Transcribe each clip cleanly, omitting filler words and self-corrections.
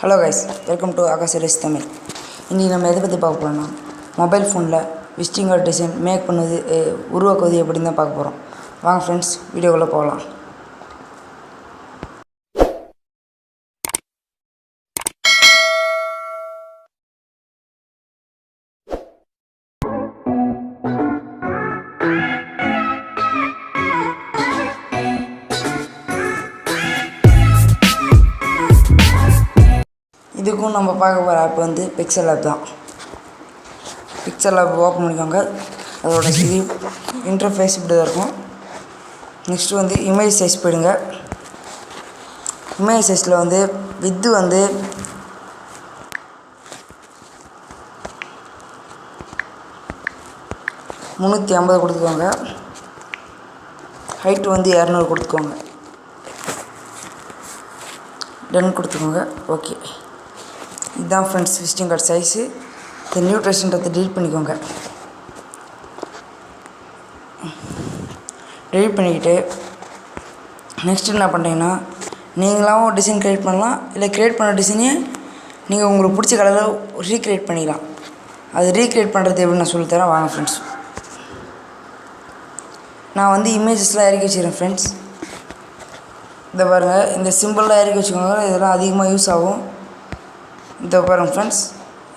Hello guys, welcome to Akash race Tamil. இன்றைக்கி நம்ம எதை பற்றி பார்க்க போகிறோம்னா, மொபைல் ஃபோனில் விசிட்டிங் கார்டு டிசைன் மேக் பண்ணுவது உருவாக்குவது எப்படின்னு தான் பார்க்க போகிறோம். வாங்க ஃப்ரெண்ட்ஸ், வீடியோக்குள்ளே போகலாம். இதுக்கும் நம்ம பார்க்க போகிற ஆப் வந்து பிக்சல் ஆப் தான். பிக்சல் ஆப் ஓப்பன் பண்ணிக்கோங்க. அதோட இன்டர்ஃபேஸ் இப்படி தான் இருக்கும். நெக்ஸ்ட்டு வந்து இமேஜ் சைஸ் போயிடுங்க. இமேஜ் சைஸில் வந்து வித்து வந்து 350 கொடுத்துக்கோங்க. ஹைட்டு வந்து 200 கொடுத்துக்கோங்க. டன் கொடுத்துக்கோங்க. ஓகே, இதுதான் ஃப்ரெண்ட்ஸ் விசிட்டிங் கார்டு சைஸு. இந்த நியூ ட்ரெஸ்ன்றதை டெலிட் பண்ணிக்கோங்க. டெலிட் பண்ணிக்கிட்டு நெக்ஸ்ட்டு என்ன பண்ணுறீங்கன்னா, நீங்களாகவும் டிசைன் க்ரியேட் பண்ணலாம், இல்லை க்ரியேட் பண்ண டிசைனையே நீங்கள் உங்களுக்கு பிடிச்ச கலரில் ரீக்ரியேட் பண்ணிக்கலாம். அது ரீக்ரியேட் பண்ணுறது எப்படின்னு நான் சொல்லித்தரேன், வாங்க ஃப்ரெண்ட்ஸ். நான் வந்து இமேஜஸ்லாம் இறக்கி வச்சுக்கிறேன் ஃப்ரெண்ட்ஸ். இதை பாருங்கள், இந்த சிம்பிளாக இறக்கி வச்சுக்கோங்க. இதெல்லாம் அதிகமாக யூஸ் ஆகும். இதை பாருங்கள் ஃப்ரெண்ட்ஸ்,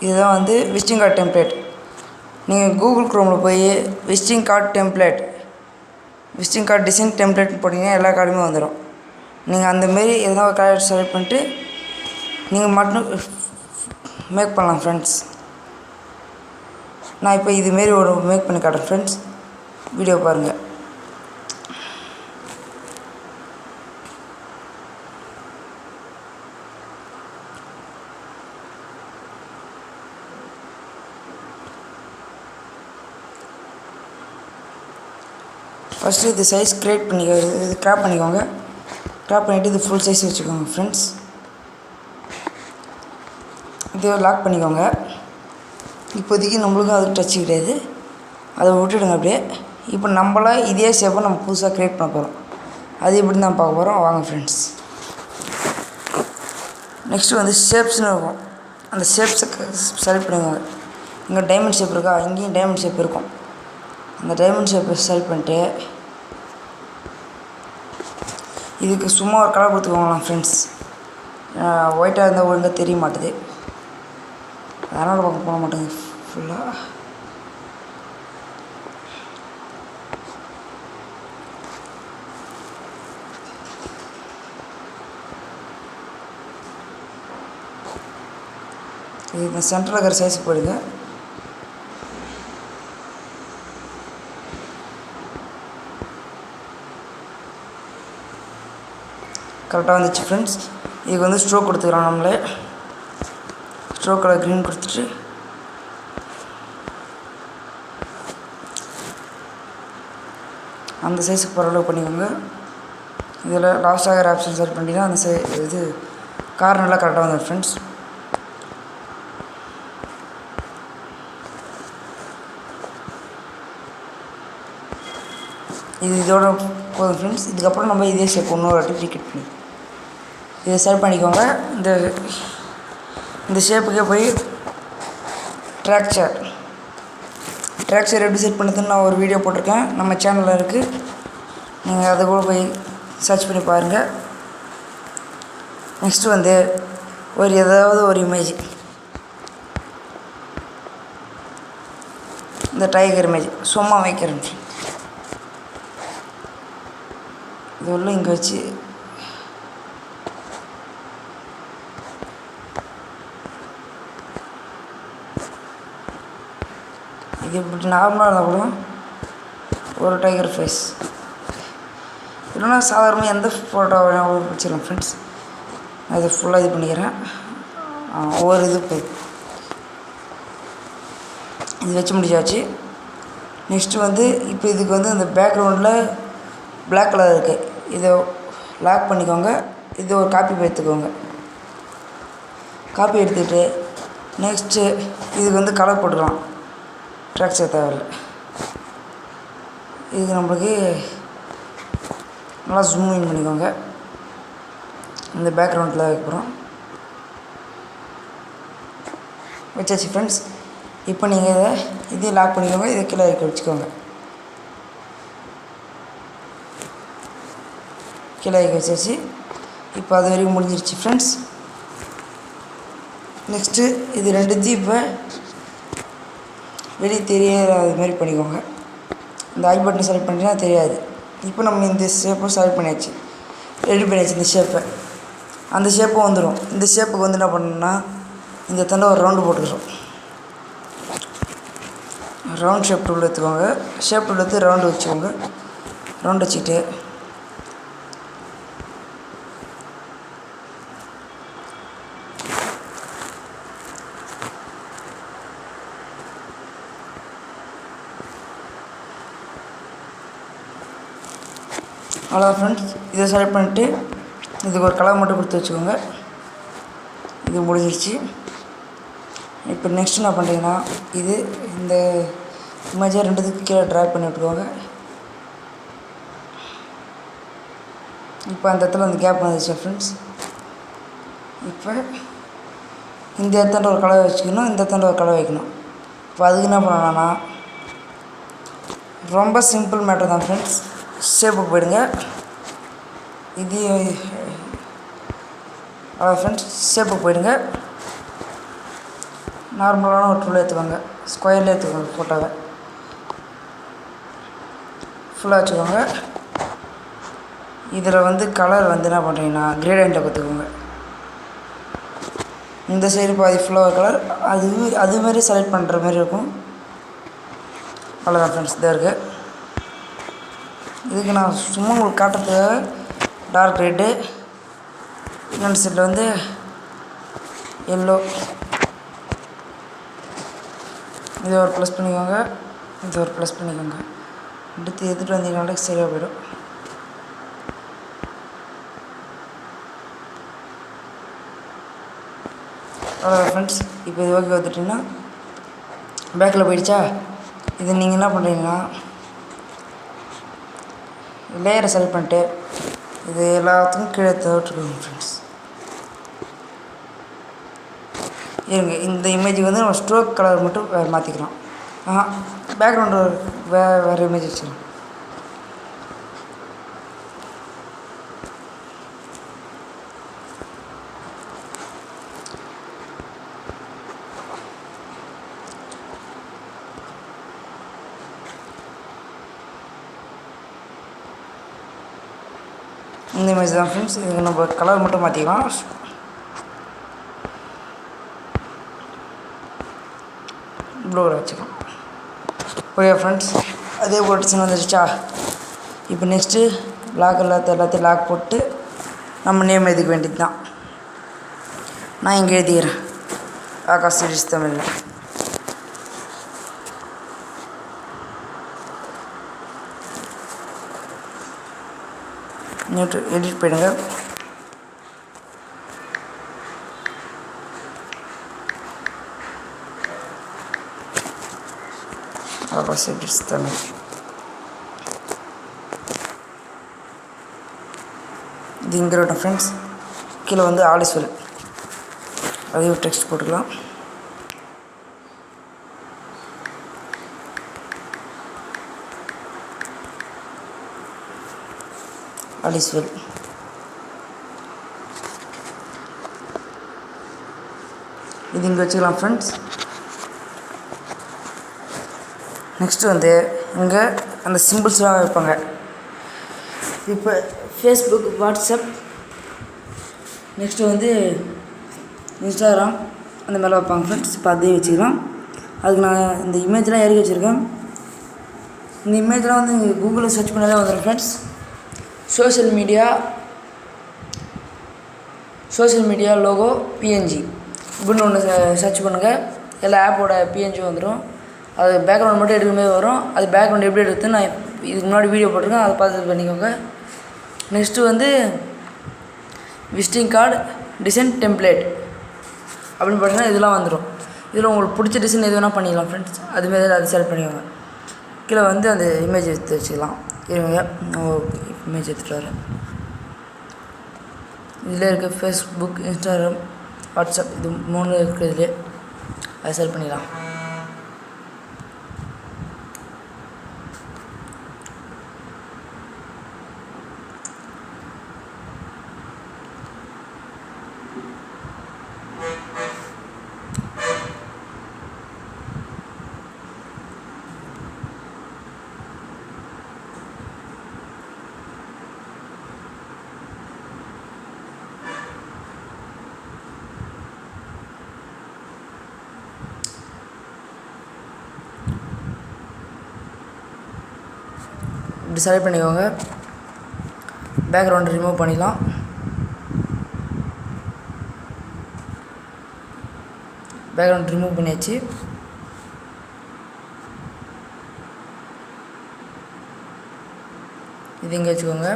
இதுதான் வந்து விசிட்டிங் கார்டு டெம்ப்ளேட். நீங்கள் கூகுள் க்ரோமில் போய் விசிட்டிங் கார்டு டிசைன் டெம்ப்ளேட்னு போட்டிங்கன்னா எல்லா கார்டுமே வந்துடும். நீங்கள் அந்தமாரி எதனா ஒரு கார்டு செலக்ட் பண்ணிட்டு நீங்கள் மட்டும் மேக் பண்ணலாம் ஃப்ரெண்ட்ஸ். நான் இப்போ இதுமாரி ஒரு மேக் பண்ணி காட்டுறேன் ஃப்ரெண்ட்ஸ். வீடியோ பாருங்கள். ஃபஸ்ட்டு இது சைஸ் க்ரியேட் இது க்ராப் பண்ணிக்கோங்க. க்ராப் பண்ணிவிட்டு இது ஃபுல் சைஸ் வச்சுக்கோங்க ஃப்ரெண்ட்ஸ். இது லாக் பண்ணிக்கோங்க. இப்போதைக்கு நம்மளுக்கும் அது டச் கிடையாது, அதை விட்டுடுங்க அப்படியே. இப்போ நம்மளாம் இதே ஷேப்பை நம்ம புதுசாக க்ரியேட் பண்ண போகிறோம். அது எப்படி தான் பார்க்க போகிறோம், வாங்க ஃப்ரெண்ட்ஸ். நெக்ஸ்ட்டு வந்து ஷேப்ஸ்னு இருக்கும். அந்த ஷேப்ஸை செலக்ட் பண்ணிக்கோங்க. இங்கே டைமண்ட் ஷேப் இருக்கா, இங்கேயும் டைமண்ட் ஷேப் இருக்கும். அந்த டைமண்ட் ஷேப்பை செலக்ட் பண்ணிட்டு இதுக்கு சும்மா ஒரு கலர் கொடுத்துக்கோங்களாம் ஃப்ரெண்ட்ஸ். ஒயிட்டாக இருந்தால் ஒழுங்காக தெரிய மாட்டுது, அதனால் பக்கம் போட மாட்டேங்குது ஃபுல்லாக. இது இந்த சென்டரில் இருக்கிற சைஸுக்கு போயிடுங்க. கரெக்டாக வந்துச்சு ஃப்ரெண்ட்ஸ். இதுக்கு வந்து ஸ்ட்ரோக் கொடுத்துக்கலாம். நம்மளே ஸ்ட்ரோக் கலர் க்ரீன் கொடுத்துட்டு அந்த சைஸுக்கு பரவாயில்ல பண்ணிக்கோங்க. இதில் லாஸ்ட் ஆகிற ஆப்ஷன் செலக்ட் பண்ணிங்கன்னா அந்த இது கார்னர்லாம் கரெக்டாக வந்துடும் ஃப்ரெண்ட்ஸ். இது இதோட போதும் ஃப்ரெண்ட்ஸ். இதுக்கப்புறம் நம்ம இதே ஷேப் இன்னொரு வாட்டி ரீக்ரியேட் பண்ணி இதை செலக்ட் பண்ணிக்கோங்க. இந்த ஷேப்புக்கே போய் ட்ராக்சர் எப்படி செட் பண்ணுறதுன்னு நான் ஒரு வீடியோ போட்டிருக்கேன், நம்ம சேனலில் இருக்குது. நீங்கள் அதை கூட போய் சர்ச் பண்ணி பாருங்கள். நெக்ஸ்ட்டு வந்து ஏதாவது ஒரு இமேஜ், இந்த டைகர் இமேஜ் சும்மா வைக்கிறேன். இது உள்ள இங்கே வச்சு இது இப்படி நார்மலாக இருந்தால் கூட ஒரு டைகர் ஃபேஸ், இல்லைன்னா சாதாரணமாக எந்த ஃபோட்டோ வேணாலும் வச்சிடலாம் ஃப்ரெண்ட்ஸ். நான் இது ஃபுல்லாக இது பண்ணிக்கிறேன். ஒவ்வொரு இது போய் இது வச்சு முடிச்சாச்சு. நெக்ஸ்ட்டு வந்து இப்போ இதுக்கு வந்து இந்த பேக்ரவுண்டில் பிளாக் கலர் இருக்குது, இதை லாக் பண்ணிக்கோங்க. இது ஒரு காப்பி எடுத்துக்கோங்க. காப்பி எடுத்துக்கிட்டு நெக்ஸ்ட்டு இதுக்கு வந்து கலர் போட்டுக்கலாம். ட்ராக்சர் தேவையில்லை. இதுக்கு நம்மளுக்கு நல்லா ஜூம் இன் பண்ணிக்கோங்க. இந்த பேக்ரவுண்டில் வைக்கிறோம். வச்சாச்சு ஃப்ரெண்ட்ஸ். இப்போ நீங்கள் இதையும் லாக் பண்ணிக்கோங்க, இதை கீழே இறக்கி வச்சுக்கோங்க. கீழே இறக்கி வச்சாச்சு. இப்போ அது வரைக்கும் முடிஞ்சிருச்சு ஃப்ரெண்ட்ஸ். நெக்ஸ்ட்டு இது ரெண்டுத்தையும் இப்போ வெளியே தெரியாத மாதிரி பண்ணிக்கோங்க. இந்த ஐ பட்டனை செலக்ட் பண்ணிட்டீங்கன்னா தெரியாது. இப்போ நம்ம இந்த ஷேப்பை செலக்ட் பண்ணியாச்சு, ரெடி பண்ணியாச்சு இந்த ஷேப்பை. அந்த ஷேப்பும் வந்துடும். இந்த ஷேப்புக்கு வந்து என்ன பண்ணணும்னா இந்த தண்டை ஒரு ரவுண்டு போட்டுக்கிறோம். ரவுண்ட் ஷேப் டூல் எடுத்துக்கோங்க. ஷேப் டூல் எடுத்து ரவுண்டு வச்சுக்கோங்க. ரவுண்டு வச்சுக்கிட்டு அவ்வளோதான் ஃப்ரெண்ட்ஸ். இதை செலக்ட் பண்ணிவிட்டு இதுக்கு ஒரு கலர் மட்டும் கொடுத்து வச்சுக்கோங்க. இது முடிஞ்சிருச்சு. இப்போ நெக்ஸ்ட் என்ன பண்ணுறீங்கன்னா இது இந்த இமேஜை ரெண்டுத்துக்கு கீழே ட்ராக் பண்ணி விட்டுக்கோங்க. இப்போ அந்த இடத்துல அந்த கேப் வந்துச்சு ஃப்ரெண்ட்ஸ். இப்போ இந்த இடத்துல ஒரு கலர் வச்சுக்கணும், இந்த இடத்துல ஒரு கலர் வைக்கணும். இப்போ அதுக்கு என்ன பண்ணணும்னா ரொம்ப சிம்பிள் மேட்டர் தான் ஃப்ரெண்ட்ஸ். ஷேப்புக்கு போயிடுங்க. இது ஃப்ரெண்ட்ஸ் ஷேப்புக்கு போயிடுங்க. நார்மலான ஒரு டூல் எடுத்துக்கோங்க. ஸ்கொயரில் எடுத்துக்கோங்க. ஃபோட்டோவை ஃபுல்லாக வச்சுக்கோங்க. இதில் வந்து கலர் வந்து என்ன பண்ணுறீங்கன்னா கிரேடியண்ட்டை பார்த்துக்கோங்க. இந்த சைடு பாதி ஃபுல்லாக கலர் அது மாதிரி செலக்ட் பண்ணுற மாதிரி இருக்கும். அவ்வளோதான் ஃப்ரெண்ட்ஸ். இதாக இருக்குது. இதுக்கு நான் சும்மா உங்களுக்கு காட்டுறதுக்காக டார்க் ரெட்டு, இன்னொன்று சைடில் வந்து எல்லோ, இதை ஒரு ப்ளஸ் பண்ணிக்கோங்க, இதை ஒரு ப்ளஸ் பண்ணிக்கோங்க. எடுத்துகிட்டு வந்தீங்கனாலே சரியாக போயிடும். அவ்வளோதான் ஃப்ரெண்ட்ஸ். இப்போ இது ஓகே வந்துட்டிங்கன்னா பேக்கில் போயிடுச்சா. இது நீங்கள் என்ன பண்ணுறீங்கன்னா லேயரை செலக்ட் பண்ணிட்டு இது எல்லாத்துக்கும் கீழே தவிர்த்துக்கோங்க ஃப்ரெண்ட்ஸ். இருங்க, இந்த இமேஜுக்கு வந்து நம்ம ஸ்ட்ரோக் கலர் மட்டும் வேறு மாற்றிக்கலாம். பேக்ரவுண்டு வேறு இமேஜ் வச்சுக்கலாம். இந்த இமேஜ் தான் ஃப்ரெண்ட்ஸ். இதுக்கு நம்ம கலர் மட்டும் மாற்றிக்கலாம். ப்ளூ வச்சுக்கலாம். ஓகே ஃப்ரெண்ட்ஸ், அதே போட்டுச்சு வந்துடுச்சா. இப்போ நெக்ஸ்ட்டு லாக் எல்லாத்தையும் லாக் போட்டு நம்ம நேம் எழுதிக்க வேண்டியது தான். நான் இங்கே எழுதிக்கிறேன், ஆகாஷ் சீரிஸ் தமிழில். எடிட் பண்ணுங்க. ஆகாஷ் சீரிஸ் தமிழ். இது இங்கே இருக்கட்டும் ஃப்ரெண்ட்ஸ். கீழே வந்து ஆல் இஸ் வெல், அதையும் டெக்ஸ்ட் போட்டுக்கலாம். All is well. இது இங்கே வச்சுக்கலாம் ஃப்ரெண்ட்ஸ். நெக்ஸ்ட்டு வந்து இங்கே அந்த சிம்பிள்ஸ்லாம் வைப்பாங்க. இப்போ ஃபேஸ்புக், வாட்ஸ்அப், நெக்ஸ்ட்டு வந்து இன்ஸ்டாகிராம் அந்த மாதிரிலாம் வைப்பாங்க ஃப்ரெண்ட்ஸ். இப்போ அதையும் வச்சுக்கலாம். அதுக்கு நான் இந்த இமேஜ்லாம் இறக்கி வச்சுருக்கேன். இந்த இமேஜ்லாம் வந்து நீங்கள் கூகுளில் சர்ச் பண்ணாலே வந்துடும் friends. Social media logo PNG இப்படின்னு ஒன்று சர்ச் பண்ணுங்கள். எல்லா ஆப்போட பிஎன்ஜி வந்துடும். அது பேக்ரவுண்ட் மட்டும் எடுக்கிற மாதிரி வரும். அது பேக்ரவுண்ட் எப்படி எடுத்து நான் இதுக்கு முன்னாடி வீடியோ போட்டிருக்கேன், அதை பார்த்து பண்ணிக்கோங்க. நெக்ஸ்ட்டு வந்து விசிட்டிங் கார்டு டிசைன் டெம்ப்ளேட் அப்படின்னு பார்த்தீங்கன்னா இதெல்லாம் வந்துடும். இதில் உங்களுக்கு பிடிச்ச டிசைன் எது வேணால் பண்ணிக்கலாம் ஃப்ரெண்ட்ஸ். அதுமாரி அதை செலக்ட் பண்ணிக்கோங்க. கீழே வந்து அந்த இமேஜ் எடுத்து வச்சுக்கலாம். இருங்க, இமேஜ் எடுத்துகிட்டு வரேன். இதில் இருக்குது ஃபேஸ்புக், இன்ஸ்டாகிராம், வாட்ஸ்அப், இது 3 இருக்குது. இதில் அதை செலக்ட் பண்ணிடலாம். இப்படி செலக்ட் பண்ணிக்கோங்க. பேக்ரவுண்ட் ரிமூவ் பண்ணிடலாம். பேக்ரவுண்ட் ரிமூவ் பண்ணியாச்சு. இது இங்கே வச்சுக்கோங்க.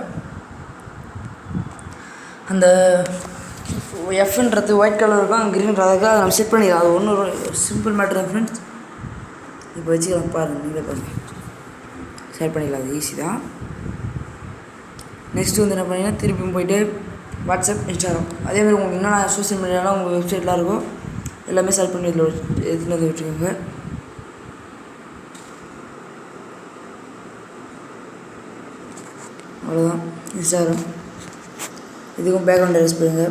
அந்த எஃப்ன்றது ஒயிட் கலர் இருக்கும், க்ரீன்றது அதை நம்ம செட் பண்ணிக்கலாம். அது ஒன்றும் சிம்பிள் மேட்ரு தான் ஃப்ரெண்ட்ஸ். இப்போ வச்சுக்கலாம் பாருங்கள், நீங்களே பாருங்கள். செட் பண்ணிக்கலாம், அது ஈஸி தான். நெக்ஸ்ட்டு வந்து என்ன பண்ணிங்கன்னா திருப்பியும் போய்ட்டு வாட்ஸ்அப், இன்ஸ்டாகிராம், அதேமாதிரி உங்களுக்கு என்னென்ன சோஷியல் மீடியாலாம் உங்கள் வெப்சைட்லாம் இருக்கும் எல்லாமே செலக்ட் பண்ணி இதில் எடுத்துகிட்டு வந்து வச்சுக்கோங்க. அவ்வளோதான். இன்ஸ்டாகிராம் இதுக்கும் பேக்ரவுண்ட் எரேஸ் பண்ணுங்க.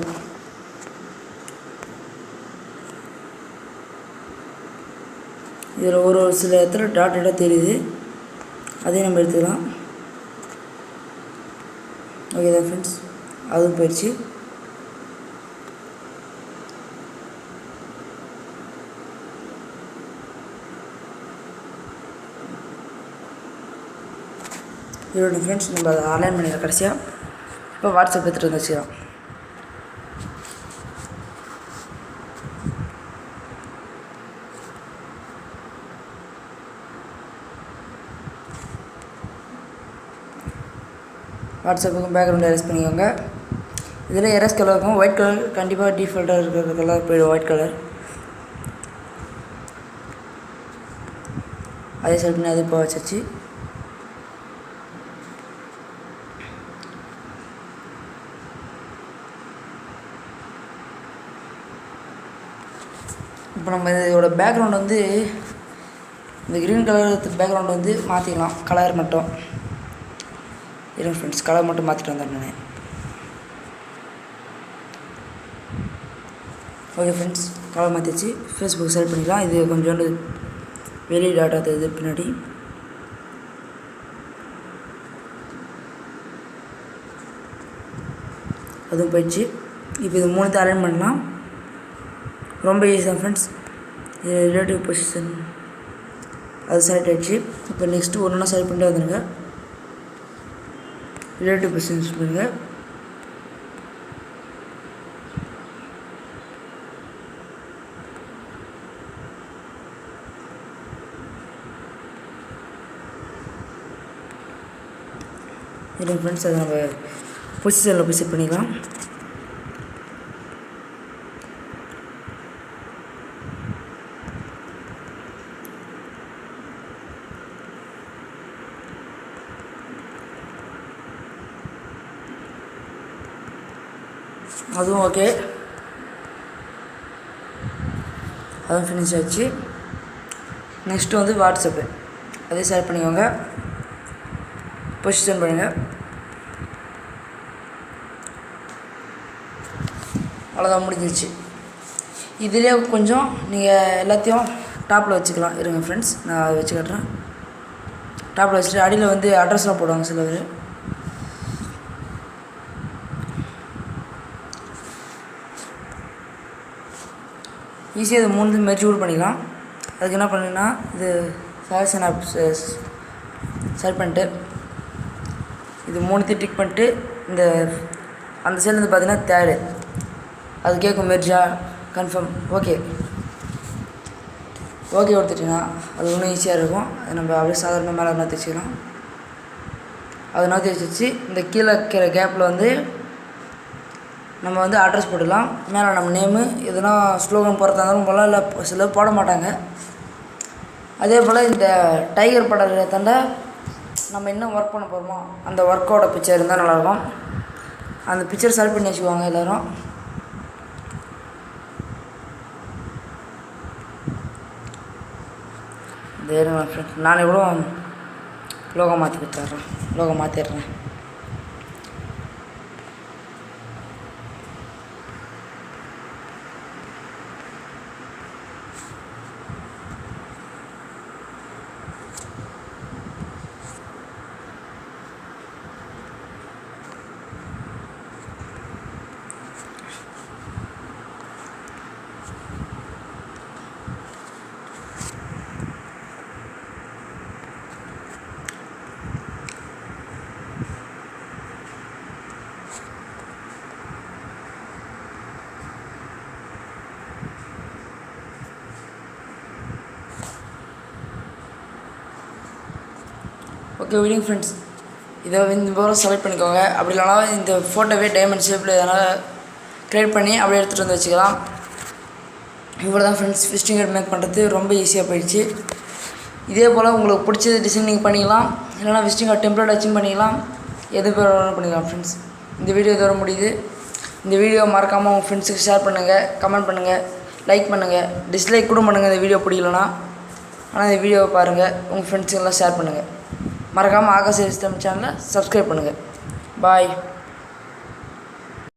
இதில் ஒரு சில இடத்துல டாட்டாக தெரியுது, அதையும் நம்ம எடுத்துக்கலாம். ஓகே தான் ஃப்ரெண்ட்ஸ், அதுவும் போயிடுச்சு. இதோட ஃப்ரெண்ட்ஸ் நம்ம அதை ஆன்லைன் பண்ணிடலாம் கடைசியாக. இப்போ வாட்ஸ்அப் எடுத்துகிட்டு வந்து வச்சுக்கலாம். வாட்ஸ்அப்புக்கும் பேக்ரவுண்ட் எரேஸ் பண்ணிக்கோங்க. இதில் எரேஸ் கலர் இருக்கும், ஒயிட் கலர் கண்டிப்பாக டிஃபால்ட்டாக இருக்கிற கலர் போய்டும், ஒயிட் கலர். அதே செலக்ட் பண்ணி அது இப்போ வச்சாச்சு. இப்போ நம்ம இதோட பேக்ரவுண்ட் வந்து இந்த க்ரீன் கலர் பேக்ரவுண்ட் வந்து மாற்றிக்கலாம், கலர் மட்டும். இருங்க ஃப்ரெண்ட்ஸ், கலர் மட்டும் மாற்றிட்டு வந்தேன் நான். ஓகே ஃப்ரெண்ட்ஸ், கலர் மாற்றிச்சு. ஃபேஸ்புக் செலக்ட் பண்ணிக்கலாம். இது கொஞ்சோண்டு வெளியே டாட்டா தெரியுது பின்னாடி. அதுவும் போயிடுச்சு. இப்போ இது மூணுத்தை அலைன் பண்ணலாம். ரொம்ப ஈஸி தான் ஃப்ரெண்ட்ஸ். இது ரிலேட்டிவ் பொசிஷன் அது செலக்ட் ஆகிடுச்சு. இப்போ நெக்ஸ்ட்டு ஒன்று ஒன்றா செலக்ட் பண்ணிட்டு வந்துடுங்க. ரிலேட்டிவ் பொசிஷன் பண்ணுங்க. இல்லை ஃப்ரெண்ட்ஸ், அதை நம்ம பொசிஷனில் போய் செட் பண்ணிக்கலாம். அதுவும் ஓகே, அதுவும் ஃபினிஷ் ஆச்சு. நெக்ஸ்ட்டு வந்து வாட்ஸ்அப்பு, அதே செலக்ட் பண்ணிக்கோங்க, பொசிஷன் பண்ணுங்கள். அவ்வளோதான், முடிஞ்சிச்சு. இதிலே கொஞ்சம் நீங்கள் எல்லாத்தையும் டாப்பில் வச்சுக்கலாம். இருங்க ஃப்ரெண்ட்ஸ், நான் அதை வச்சு காட்டுறேன். டாப்பில் வச்சுட்டு அடியில் வந்து அட்ரஸ்லாம் போடுவாங்க சில பேர். ஈஸியாக இது மூணு மெர்ஜ் கூட பண்ணிக்கலாம். அதுக்கு என்ன பண்ணுன்னா, இது செலக்ஷன் ஆப் செலக்ட் பண்ணிட்டு இது மூணுத்தையும் டிக் பண்ணிட்டு இந்த அந்த சைட்லேருந்து பார்த்தீங்கன்னா தேர்டு அது கேட்கும் மெர்ஜா கன்ஃபார்ம். ஓகே ஓகே கொடுத்துட்டிங்கன்னா அது இன்னும் ஈஸியாக இருக்கும். அது நம்ம அப்படியே சாதாரண மேலே நோத்தி வச்சுக்கலாம். அதை நோத்தி வச்சு இந்த கீழே இருக்கிற கேப்பில் வந்து நம்ம வந்து அட்ரஸ் போட்டுக்கலாம். மேலே நம்ம நேமு எதுனா ஸ்லோகன் போகிறதா இருந்தாலும் போகலாம், இல்லை சிலர் போட மாட்டாங்க. அதே போல் இந்த டைகர் படம் தாண்ட நம்ம என்ன ஒர்க் பண்ண போகிறோமோ அந்த ஒர்க்கோட பிக்சர் இருந்தால் நல்லாயிருக்கும். அந்த பிக்சர் செலக்ட் பண்ணி வச்சுக்குவாங்க எல்லோரும். இருங்க ஃப்ரெண்ட்ஸ், நான் எவ்வளோ லோகோ மாற்றி கொடுத்துட்றேன். லோகோ மாற்றிடுறேன். ஓகே விடிங் ஃப்ரெண்ட்ஸ், இதை இந்த போல் செலக்ட் பண்ணிக்கோங்க. அப்படி இல்லைனா இந்த ஃபோட்டோவே டைமண்ட் ஷேப்பில் எதனால் க்ரியேட் பண்ணி அப்படியே எடுத்துகிட்டு வந்து வச்சுக்கலாம். இவ்வளோ தான் ஃப்ரெண்ட்ஸ், விசிட்டிங் கார்டு மேக் பண்ணுறது ரொம்ப ஈஸியாக போயிடுச்சு. இதே போல் உங்களுக்கு பிடிச்ச டிசைன் நீங்கள் பண்ணிக்கலாம், இல்லைனா விசிட்டிங் கார்டு டெம்ப்ளேட் வச்சும் பண்ணிக்கலாம், எது பேர் பண்ணிக்கலாம் ஃப்ரெண்ட்ஸ். இந்த வீடியோ இதோட முடியுது. இந்த வீடியோ மறக்காமல் உங்கள் ஃப்ரெண்ட்ஸுக்கு ஷேர் பண்ணுங்கள், கமெண்ட் பண்ணுங்கள், லைக் பண்ணுங்கள், டிஸ்லைக் கூட பண்ணுங்கள் இந்த வீடியோ பிடிக்கலனா. ஆனால் இந்த வீடியோவை பாருங்கள், உங்கள் ஃப்ரெண்ட்ஸுக்கெல்லாம் ஷேர் பண்ணுங்கள். மறக்காமல் ஆகாஷ் தமிழ் சேனலை சப்ஸ்கிரைப் பண்ணுங்கள். பாய்.